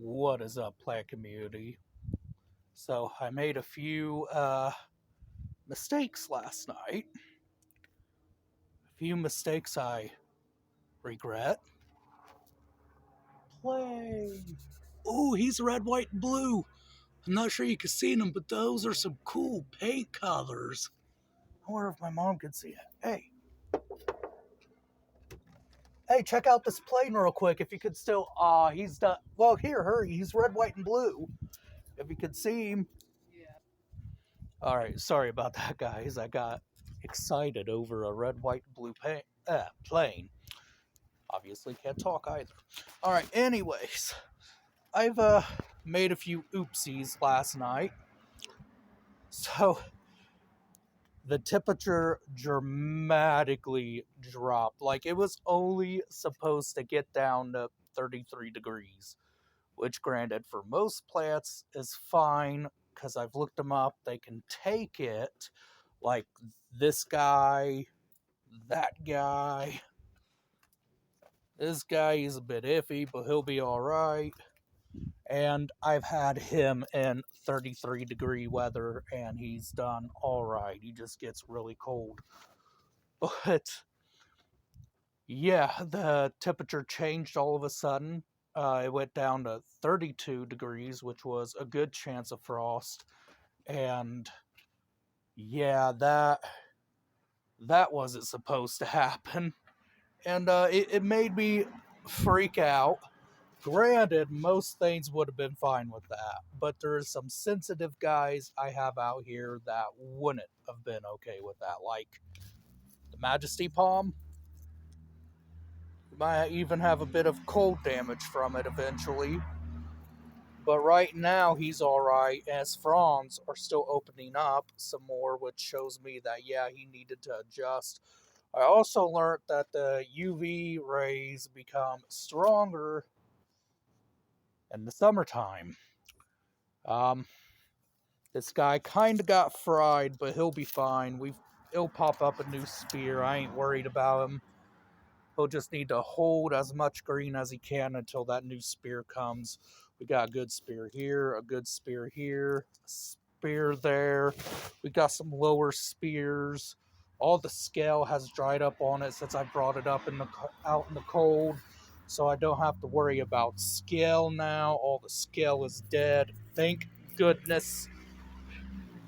What is up, plant community? So I made a few mistakes last night. A few mistakes I regret. Play. Oh, he's red, white, and blue. I'm not sure you can see them, but those are some cool paint colors. I wonder if my mom can see it. Hey, check out this plane real quick. If you could still, he's done. Well, here, hurry. He's red, white, and blue. If you could see him. All right, sorry about that, guys. I got excited over a red, white, blue plane. Obviously, can't talk either. All right, anyways, I've made a few oopsies last night. So the temperature dramatically dropped. Like it was only supposed to get down to 33 degrees, which, granted, for most plants is fine because I've looked them up. They can take it. Like this guy, that guy. This guy is a bit iffy, but he'll be alright. And I've had him in 33-degree weather, and he's done alright. He just gets really cold. But, yeah, the temperature changed all of a sudden. It went down to 32 degrees, which was a good chance of frost. And, yeah, that wasn't supposed to happen. And it made me freak out. Granted, most things would have been fine with that, but there's some sensitive guys I have out here that wouldn't have been okay with that, like the Majesty Palm. You might even have a bit of cold damage from it eventually, but right now he's alright, as fronds are still opening up some more, which shows me that, yeah, he needed to adjust. I also learned that the UV rays become stronger in the summertime. This guy kind of got fried, but he'll be fine. He'll pop up a new spear. I ain't worried about him. He'll just need to hold as much green as he can until that new spear comes. We got a good spear here, a good spear here, a spear there. We got some lower spears. All the scale has dried up on it since I brought it up out in the cold. So I don't have to worry about scale now. All the scale is dead. Thank goodness.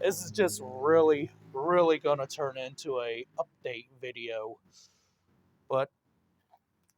This is just really going to turn into a update video. But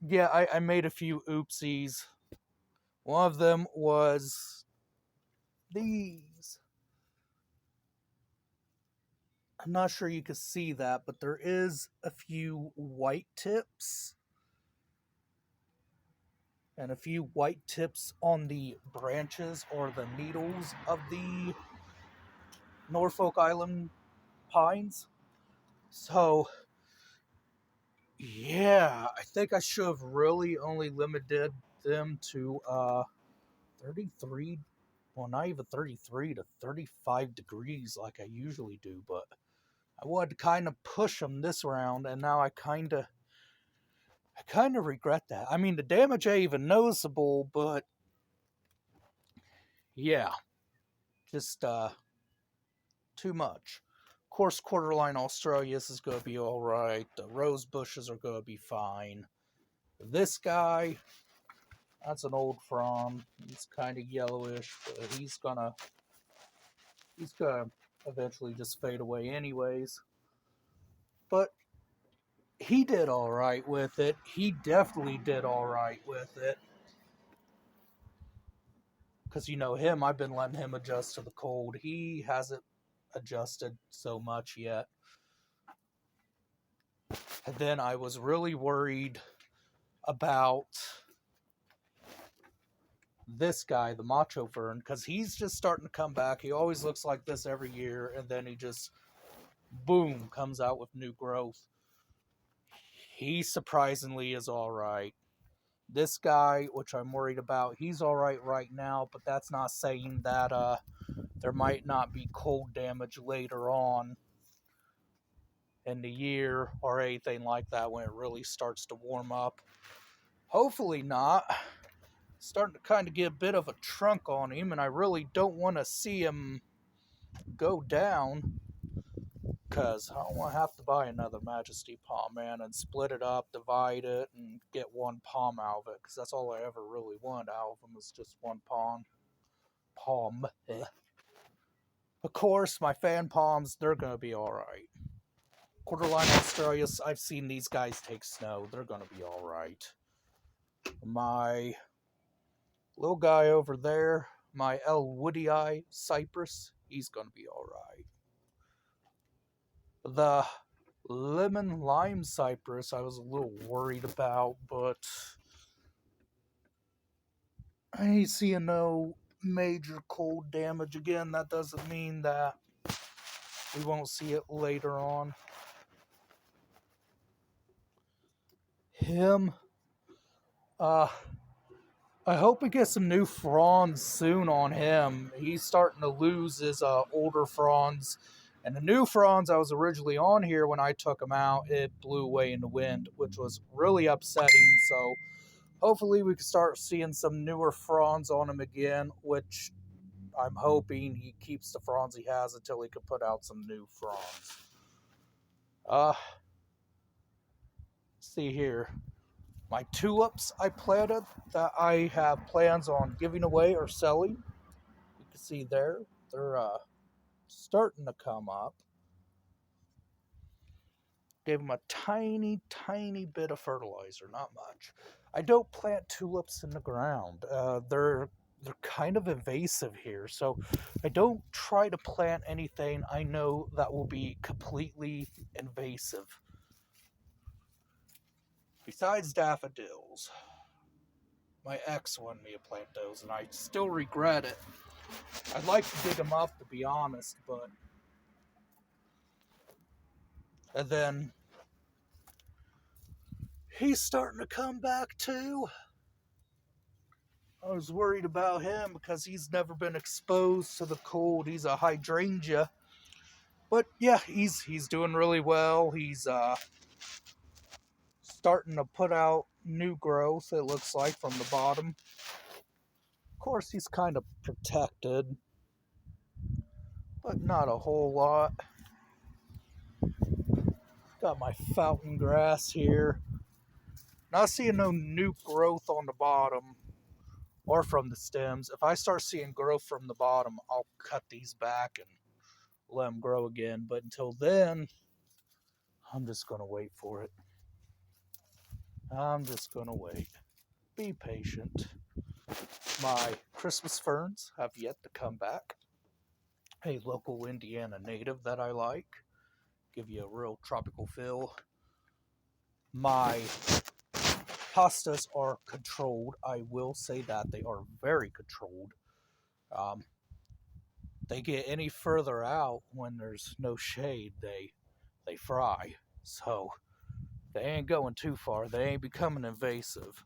yeah, I made a few oopsies. One of them was these. I'm not sure you can see that, but there is a few white tips. And a few white tips on the branches or the needles of the Norfolk Island pines. So, yeah, I think I should have really only limited them to 33, well, not even 33 to 35 degrees like I usually do, but I wanted to kind of push them this round, and now I kind of regret that. I mean, the damage ain't even noticeable, but yeah, just too much. Of course, Quarterline Australis is going to be alright. The rose bushes are going to be fine. This guy, that's an old frond. He's kind of yellowish, but he's gonna eventually just fade away anyways. But he did alright with it. He definitely did alright with it. Because, you know, I've been letting him adjust to the cold. He hasn't adjusted so much yet. And then I was really worried about this guy, the Macho Fern, because he's just starting to come back. He always looks like this every year, and then he just, boom, comes out with new growth. He surprisingly is alright. This guy, which I'm worried about, he's alright right now, but that's not saying that there might not be cold damage later on in the year or anything like that when it really starts to warm up. Hopefully not. Starting to kind of get a bit of a trunk on him, and I really don't want to see him go down, because I don't want to have to buy another Majesty Palm, man, and split it up, divide it, and get one palm out of it, because that's all I ever really want out of them is just one palm. Of course, my fan palms, they're going to be alright. Quarterline Australias, I've seen these guys take snow. They're going to be alright. My little guy over there, my L. Woodii Cypress, he's going to be alright. The Lemon Lime Cypress, I was a little worried about, but I ain't seeing no major cold damage. Again, that doesn't mean that we won't see it later on. Him, I hope we get some new fronds soon on him. He's starting to lose his older fronds. And the new fronds I was originally on here when I took him out, it blew away in the wind, which was really upsetting. So hopefully we can start seeing some newer fronds on him again, which I'm hoping he keeps the fronds he has until he can put out some new fronds. See here. My tulips I planted that I have plans on giving away or selling. You can see there, they're starting to come up. Gave them a tiny, tiny bit of fertilizer, not much. I don't plant tulips in the ground. They're kind of invasive here, so I don't try to plant anything I know that will be completely invasive. Besides daffodils. My ex wanted me to plant those, and I still regret it. I'd like to dig them up, to be honest, but... And then... he's starting to come back, too. I was worried about him because he's never been exposed to the cold. He's a hydrangea. But, yeah, he's doing really well. He's, starting to put out new growth, it looks like, from the bottom. Of course, he's kind of protected, but not a whole lot. Got my fountain grass here. Not seeing no new growth on the bottom or from the stems. If I start seeing growth from the bottom, I'll cut these back and let them grow again. But until then, I'm just going to wait for it. I'm just going to wait. Be patient. My Christmas ferns have yet to come back. A local Indiana native that I like. Give you a real tropical feel. My hostas are controlled. I will say that they are very controlled. They get any further out when there's no shade, they fry. So they ain't going too far. They ain't becoming invasive.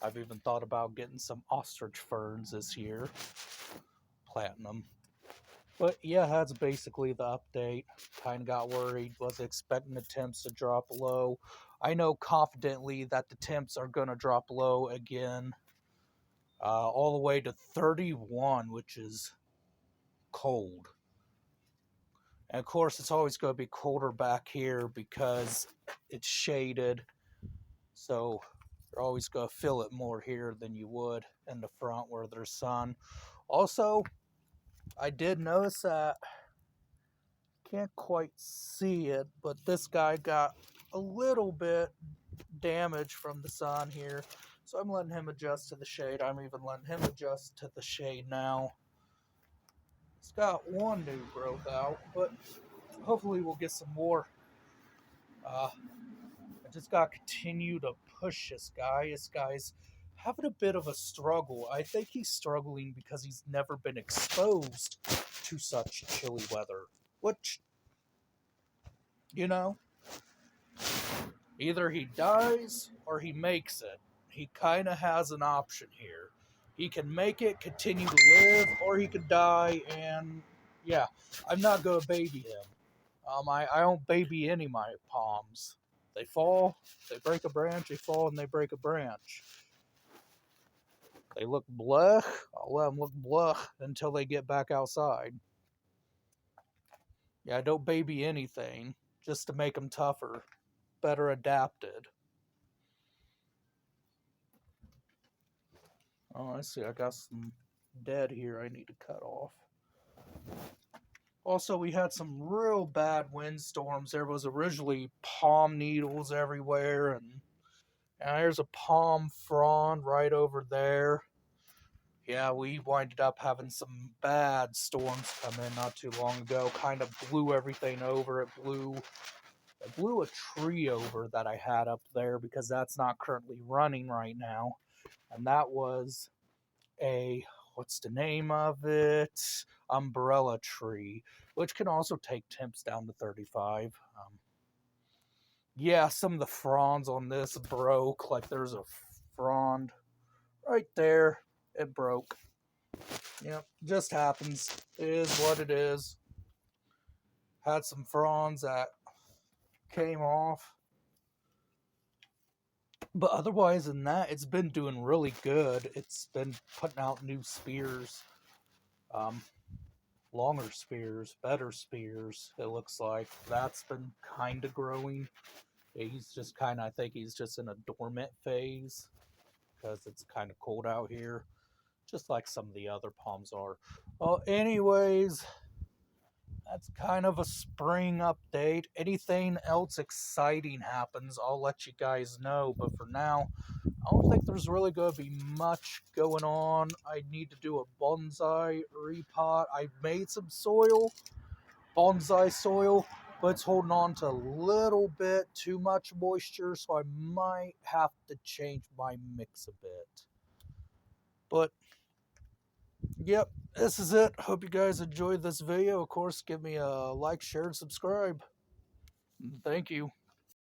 I've even thought about getting some ostrich ferns this year, planting them. But yeah, that's basically the update. Kind of got worried, was expecting the temps to drop low. I know confidently that the temps are going to drop low again, all the way to 31, which is cold. And of course, it's always going to be colder back here because it's shaded. So you're always going to feel it more here than you would in the front where there's sun. Also, I did notice that, can't quite see it, but this guy got a little bit damage from the sun here. So I'm letting him adjust to the shade. I'm even letting him adjust to the shade now. It's got one new growth out, but hopefully we'll get some more. I just got to continue to push this guy. This guy's having a bit of a struggle. I think he's struggling because he's never been exposed to such chilly weather. Which, you know, either he dies or he makes it. He kind of has an option here. He can make it, continue to live, or he could die, and yeah, I'm not going to baby him. I don't baby any of my palms. They fall, they break a branch, they fall, and they break a branch. They look blech, I'll let them look blech until they get back outside. Yeah, don't baby anything, just to make them tougher, better adapted. Oh, I see, I got some dead here I need to cut off. Also, we had some real bad windstorms. There was originally palm needles everywhere, and there's a palm frond right over there. Yeah, we winded up having some bad storms come in not too long ago. Kind of blew everything over. It blew a tree over that I had up there because that's not currently running right now. And that was a, what's the name of it? Umbrella tree, which can also take temps down to 35. Yeah, some of the fronds on this broke. Like there's a frond right there. It broke. Yep, just happens. It is what it is. Had some fronds that came off. But otherwise than that, it's been doing really good. It's been putting out new spears. Longer spears, better spears, it looks like. That's been kind of growing. He's just kind of, I think he's just in a dormant phase because it's kind of cold out here, just like some of the other palms are. Well, anyways, that's kind of a spring update. Anything else exciting happens, I'll let you guys know. But for now, I don't think there's really going to be much going on. I need to do a bonsai repot. I made some soil, bonsai soil, but it's holding on to a little bit too much moisture, so I might have to change my mix a bit. But yep, this is it. Hope you guys enjoyed this video. Of course, give me a like, share, and subscribe. Thank you.